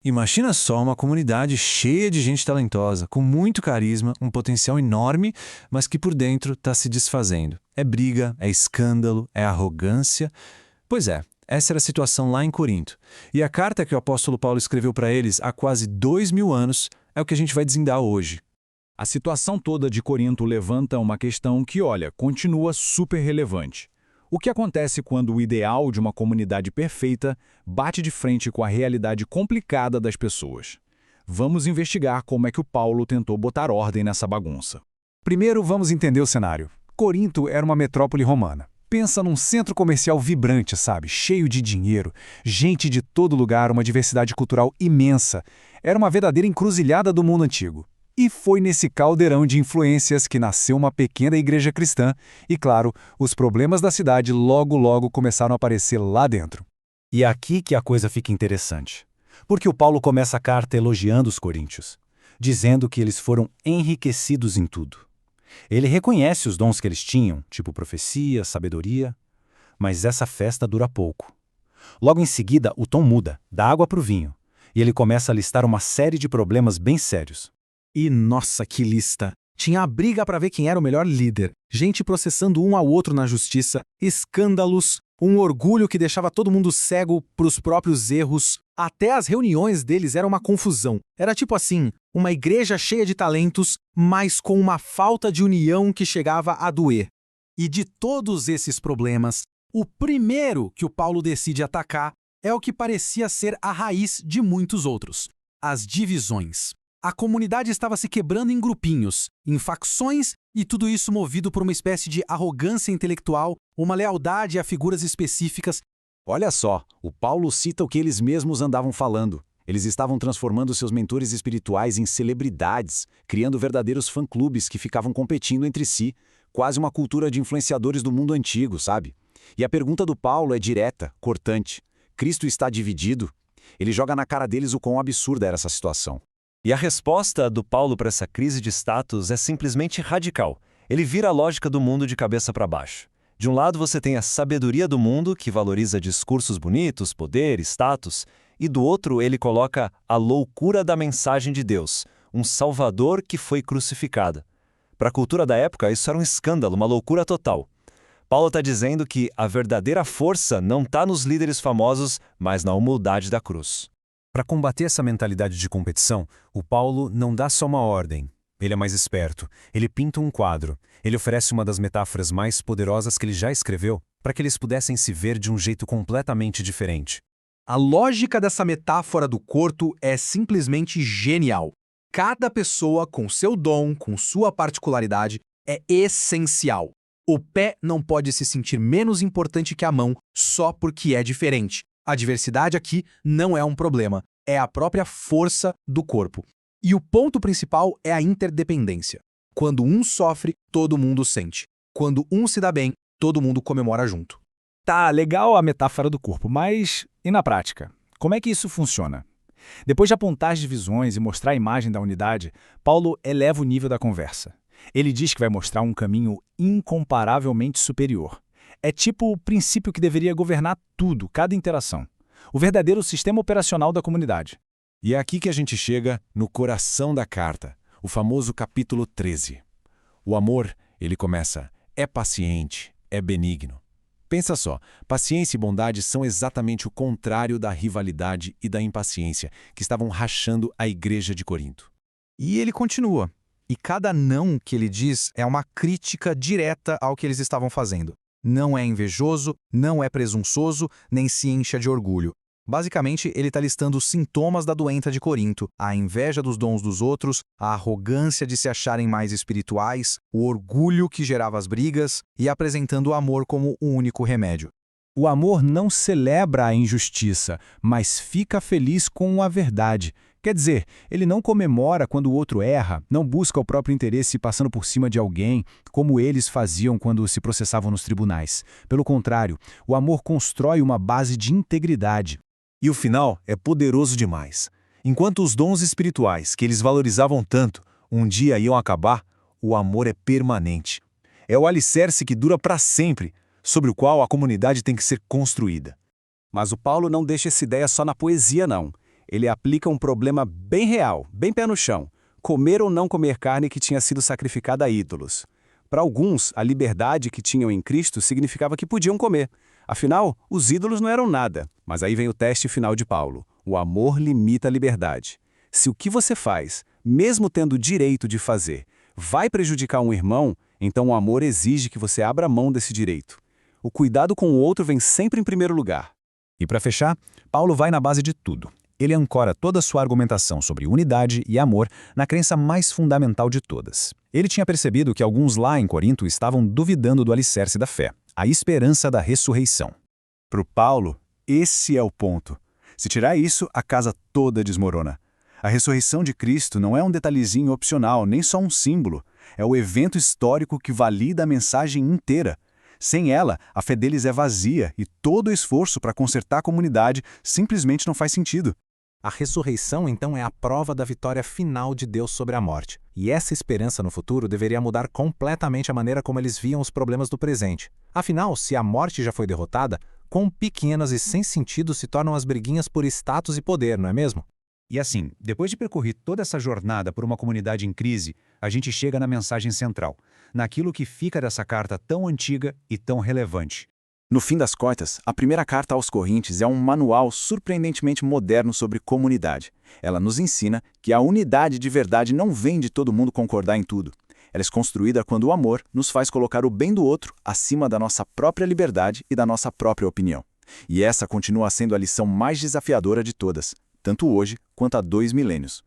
Imagina só uma comunidade cheia de gente talentosa, com muito carisma, um potencial enorme, mas que por dentro está se desfazendo. É briga, é escândalo, é arrogância. Pois é, essa era a situação lá em Corinto. E a carta que o apóstolo Paulo escreveu para eles há quase 2000 anos é o que a gente vai desvendar hoje. A situação toda de Corinto levanta uma questão que, olha, continua super relevante. O que acontece quando o ideal de uma comunidade perfeita bate de frente com a realidade complicada das pessoas? Vamos investigar como é que o Paulo tentou botar ordem nessa bagunça. Primeiro, vamos entender o cenário. Corinto era uma metrópole romana. Pensa num centro comercial vibrante, sabe? Cheio de dinheiro, gente de todo lugar, uma diversidade cultural imensa. Era uma verdadeira encruzilhada do mundo antigo. E foi nesse caldeirão de influências que nasceu uma pequena igreja cristã e, claro, os problemas da cidade logo começaram a aparecer lá dentro. E é aqui que a coisa fica interessante. Porque o Paulo começa a carta elogiando os coríntios, dizendo que eles foram enriquecidos em tudo. Ele reconhece os dons que eles tinham, tipo profecia, sabedoria, mas essa festa dura pouco. Logo em seguida, o tom muda, da água para o vinho, e ele começa a listar uma série de problemas bem sérios. E nossa, que lista! Tinha a briga para ver quem era o melhor líder, gente processando um ao outro na justiça, escândalos, um orgulho que deixava todo mundo cego para os próprios erros. Até as reuniões deles eram uma confusão. Era tipo assim, uma igreja cheia de talentos, mas com uma falta de união que chegava a doer. E de todos esses problemas, o primeiro que o Paulo decide atacar é o que parecia ser a raiz de muitos outros: as divisões. A comunidade estava se quebrando em grupinhos, em facções, e tudo isso movido por uma espécie de arrogância intelectual, uma lealdade a figuras específicas. Olha só, o Paulo cita o que eles mesmos andavam falando. Eles estavam transformando seus mentores espirituais em celebridades, criando verdadeiros fã-clubes que ficavam competindo entre si, quase uma cultura de influenciadores do mundo antigo, sabe? E a pergunta do Paulo é direta, cortante. Cristo está dividido? Ele joga na cara deles o quão absurda era essa situação. E a resposta do Paulo para essa crise de status é simplesmente radical. Ele vira a lógica do mundo de cabeça para baixo. De um lado você tem a sabedoria do mundo, que valoriza discursos bonitos, poder, status, e do outro ele coloca a loucura da mensagem de Deus, um Salvador que foi crucificado. Para a cultura da época, isso era um escândalo, uma loucura total. Paulo está dizendo que a verdadeira força não está nos líderes famosos, mas na humildade da cruz. Para combater essa mentalidade de competição, o Paulo não dá só uma ordem. Ele é mais esperto. Ele pinta um quadro. Ele oferece uma das metáforas mais poderosas que ele já escreveu para que eles pudessem se ver de um jeito completamente diferente. A lógica dessa metáfora do corpo é simplesmente genial. Cada pessoa com seu dom, com sua particularidade, é essencial. O pé não pode se sentir menos importante que a mão só porque é diferente. A diversidade aqui não é um problema, é a própria força do corpo. E o ponto principal é a interdependência. Quando um sofre, todo mundo sente. Quando um se dá bem, todo mundo comemora junto. Tá, legal a metáfora do corpo, mas e na prática? Como é que isso funciona? Depois de apontar as divisões e mostrar a imagem da unidade, Paulo eleva o nível da conversa. Ele diz que vai mostrar um caminho incomparavelmente superior. É tipo o princípio que deveria governar tudo, cada interação. O verdadeiro sistema operacional da comunidade. E é aqui que a gente chega no coração da carta, o famoso capítulo 13. O amor, ele começa, é paciente, é benigno. Pensa só, paciência e bondade são exatamente o contrário da rivalidade e da impaciência que estavam rachando a igreja de Corinto. E ele continua. E cada não que ele diz é uma crítica direta ao que eles estavam fazendo. Não é invejoso, não é presunçoso, nem se encha de orgulho. Basicamente, ele está listando os sintomas da doença de Corinto, a inveja dos dons dos outros, a arrogância de se acharem mais espirituais, o orgulho que gerava as brigas e apresentando o amor como o único remédio. O amor não celebra a injustiça, mas fica feliz com a verdade. Quer dizer, ele não comemora quando o outro erra, não busca o próprio interesse passando por cima de alguém, como eles faziam quando se processavam nos tribunais. Pelo contrário, o amor constrói uma base de integridade. E o final é poderoso demais. Enquanto os dons espirituais, que eles valorizavam tanto, um dia iam acabar, o amor é permanente. É o alicerce que dura para sempre, sobre o qual a comunidade tem que ser construída. Mas o Paulo não deixa essa ideia só na poesia, não. Ele aplica um problema bem real, bem pé no chão: comer ou não comer carne que tinha sido sacrificada a ídolos. Para alguns, a liberdade que tinham em Cristo significava que podiam comer. Afinal, os ídolos não eram nada. Mas aí vem o teste final de Paulo. O amor limita a liberdade. Se o que você faz, mesmo tendo o direito de fazer, vai prejudicar um irmão, então o amor exige que você abra mão desse direito. O cuidado com o outro vem sempre em primeiro lugar. E para fechar, Paulo vai na base de tudo. Ele ancora toda a sua argumentação sobre unidade e amor na crença mais fundamental de todas. Ele tinha percebido que alguns lá em Corinto estavam duvidando do alicerce da fé, a esperança da ressurreição. Para o Paulo, esse é o ponto. Se tirar isso, a casa toda desmorona. A ressurreição de Cristo não é um detalhezinho opcional, nem só um símbolo. É o evento histórico que valida a mensagem inteira. Sem ela, a fé deles é vazia e todo o esforço para consertar a comunidade simplesmente não faz sentido. A ressurreição, então, é a prova da vitória final de Deus sobre a morte. E essa esperança no futuro deveria mudar completamente a maneira como eles viam os problemas do presente. Afinal, se a morte já foi derrotada, quão pequenas e sem sentido se tornam as briguinhas por status e poder, não é mesmo? E assim, depois de percorrer toda essa jornada por uma comunidade em crise, a gente chega na mensagem central, naquilo que fica dessa carta tão antiga e tão relevante. No fim das contas, a primeira carta aos Coríntios é um manual surpreendentemente moderno sobre comunidade. Ela nos ensina que a unidade de verdade não vem de todo mundo concordar em tudo. Ela é construída quando o amor nos faz colocar o bem do outro acima da nossa própria liberdade e da nossa própria opinião. E essa continua sendo a lição mais desafiadora de todas, tanto hoje quanto há 2 milênios.